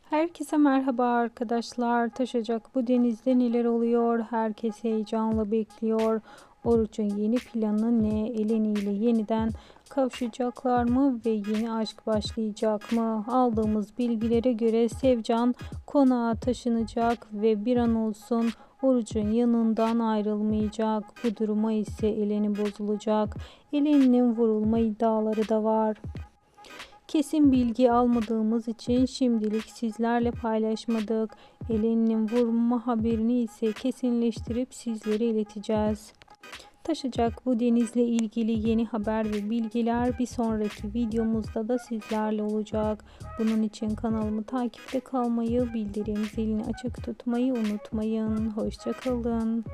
Herkese merhaba arkadaşlar. Taşacak bu denizde neler oluyor? Herkes heyecanla bekliyor. Oruç'un yeni planı ne? Eleni ile yeniden kavuşacaklar mı ve yeni aşk başlayacak mı? Aldığımız bilgilere göre Sevcan konağa taşınacak ve bir an olsun Oruç'un yanından ayrılmayacak. Bu duruma ise Eleni bozulacak. Eleni'nin vurulma iddiaları da var. Kesin bilgi almadığımız için şimdilik sizlerle paylaşmadık. Eleni'nin vurma haberini ise kesinleştirip sizlere ileteceğiz. Taşacak bu denizle ilgili yeni haber ve bilgiler bir sonraki videomuzda da sizlerle olacak. Bunun için kanalımı takipte kalmayı, bildirim zilini açık tutmayı unutmayın. Hoşça kalın.